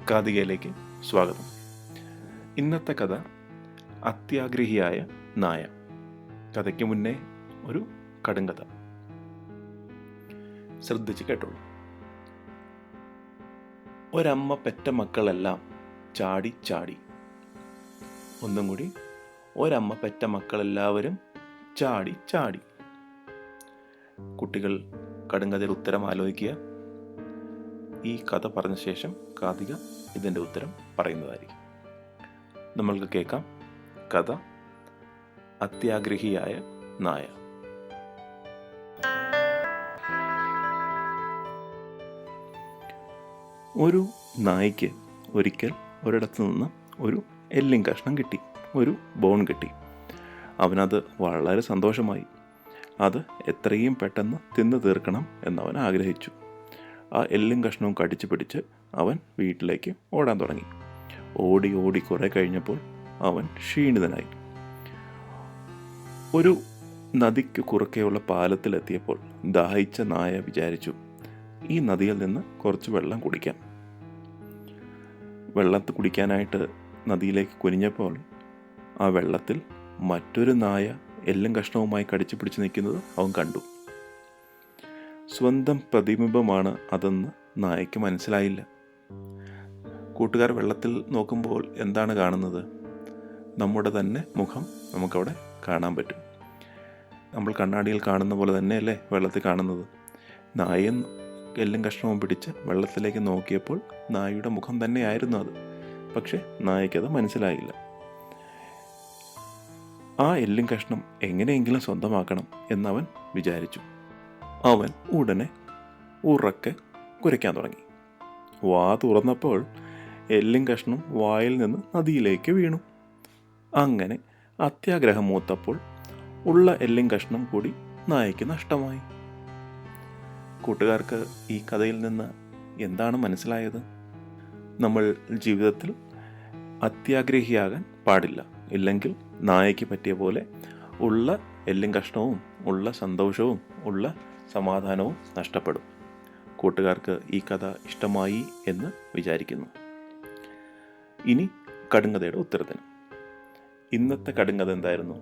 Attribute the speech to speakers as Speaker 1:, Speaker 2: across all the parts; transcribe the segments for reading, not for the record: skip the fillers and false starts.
Speaker 1: കാതികയിലേക്ക് സ്വാഗതം. ഇന്നത്തെ കഥ അത്യാഗ്രഹിയായ നായ. കഥയ്ക്ക് മുന്നേ ഒരു കടുങ്കഥ ശ്രദ്ധിച്ച് കേട്ടോളൂ. ഒരമ്മ പെറ്റ മക്കളെല്ലാം ചാടി ചാടി. ഒന്നും കൂടി, ഒരമ്മ പെറ്റ മക്കളെല്ലാവരും ചാടി ചാടി. കുട്ടികൾ കടുങ്കഥയുടെ ഉത്തരം ആലോചിക്കുക. ഈ കഥ പറഞ്ഞ ശേഷം കാതിക ഇതിൻ്റെ ഉത്തരം പറയുന്നതായിരിക്കും. നമ്മൾക്ക് കേൾക്കാം കഥ അത്യാഗ്രഹിയായ നായ. ഒരു നായ്ക്ക് ഒരിക്കൽ ഒരിടത്തു നിന്ന് ഒരു എല്ലിൻ കഷ്ണം കിട്ടി, ഒരു ബോൺ കിട്ടി. അവനത് വളരെ സന്തോഷമായി. അത് എത്രയും പെട്ടെന്ന് തിന്നു തീർക്കണം എന്നവൻ ആഗ്രഹിച്ചു. ആ എല്ലും കഷ്ണവും കടിച്ചു പിടിച്ച് അവൻ വീട്ടിലേക്ക് ഓടാൻ തുടങ്ങി. ഓടി ഓടി കുറെ കഴിഞ്ഞപ്പോൾ അവൻ ക്ഷീണിതനായി. ഒരു നദിക്ക് കുറുക്കെയുള്ള പാലത്തിലെത്തിയപ്പോൾ ദാഹിച്ച നായ വിചാരിച്ചു, ഈ നദിയിൽ നിന്ന് കുറച്ച് വെള്ളം കുടിക്കാം. വെള്ളത്തിൽ കുടിക്കാനായിട്ട് നദിയിലേക്ക് കുനിഞ്ഞപ്പോൾ ആ വെള്ളത്തിൽ മറ്റൊരു നായ എല്ലും കഷ്ണവുമായി കടിച്ചു പിടിച്ച് നിൽക്കുന്നത് അവൻ കണ്ടു. സ്വന്തം പ്രതിബിംബമാണ് അതെന്ന് നായയ്ക്ക് മനസ്സിലായില്ല. കൂട്ടുകാർ വെള്ളത്തിൽ നോക്കുമ്പോൾ എന്താണ് കാണുന്നത്? നമ്മുടെ തന്നെ മുഖം നമുക്കവിടെ കാണാൻ പറ്റും. നമ്മൾ കണ്ണാടിയിൽ കാണുന്ന പോലെ തന്നെയല്ലേ വെള്ളത്തിൽ കാണുന്നത്? നായയും എല്ലും കഷ്ണവും പിടിച്ച് വെള്ളത്തിലേക്ക് നോക്കിയപ്പോൾ നായയുടെ മുഖം തന്നെയായിരുന്നു അത്. പക്ഷെ നായയ്ക്കത് മനസ്സിലായില്ല. ആ എല്ലും കഷ്ണം എങ്ങനെയെങ്കിലും സ്വന്തമാക്കണം എന്നവൻ വിചാരിച്ചു. അവൻ ഉടനെ ഉറക്കെ കുരയ്ക്കാൻ തുടങ്ങി. വാ തുറന്നപ്പോൾ എല്ലും കഷ്ണം വായിൽ നിന്ന് നദിയിലേക്ക് വീണു. അങ്ങനെ അത്യാഗ്രഹം മൂത്തപ്പോൾ ഉള്ള എല്ലും കഷ്ണം കൂടി നായയ്ക്ക് നഷ്ടമായി. കൂട്ടുകാർക്ക് ഈ കഥയിൽ നിന്ന് എന്താണ് മനസ്സിലായത്? നമ്മൾ ജീവിതത്തിൽ അത്യാഗ്രഹിയാകാൻ പാടില്ല. ഇല്ലെങ്കിൽ നായയ്ക്ക് പറ്റിയ പോലെ ഉള്ള എല്ലും കഷ്ണവും ഉള്ള സന്തോഷവും ഉള്ള സമാധാനവും നഷ്ടപ്പെടും. കൂട്ടുകാർക്ക് ഈ കഥ ഇഷ്ടമായി എന്ന് വിചാരിക്കുന്നു. ഇനി കടുങ്കഥയുടെ ഉത്തരത്തിന്. ഇന്നത്തെ കടുങ്കഥ എന്തായിരുന്നു?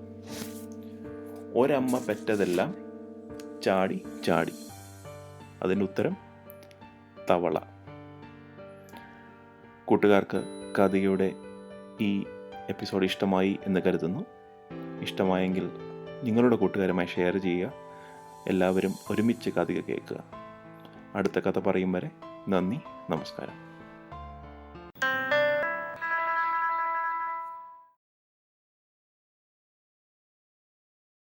Speaker 1: ഒരമ്മ പെറ്റതെല്ലാം ചാടി ചാടി. അതിൻ്റെ ഉത്തരം തവള. കൂട്ടുകാർക്ക് കാതികയുടെ ഈ എപ്പിസോഡ് ഇഷ്ടമായി എന്ന് കരുതുന്നു. ഇഷ്ടമായെങ്കിൽ നിങ്ങളുടെ കൂട്ടുകാരുമായി ഷെയർ ചെയ്യുക. എല്ലാവരും ഒരുമിച്ച് കാതിക കേൾക്കുക. അടുത്ത കഥ പറയും വരെ നന്ദി, നമസ്കാരം.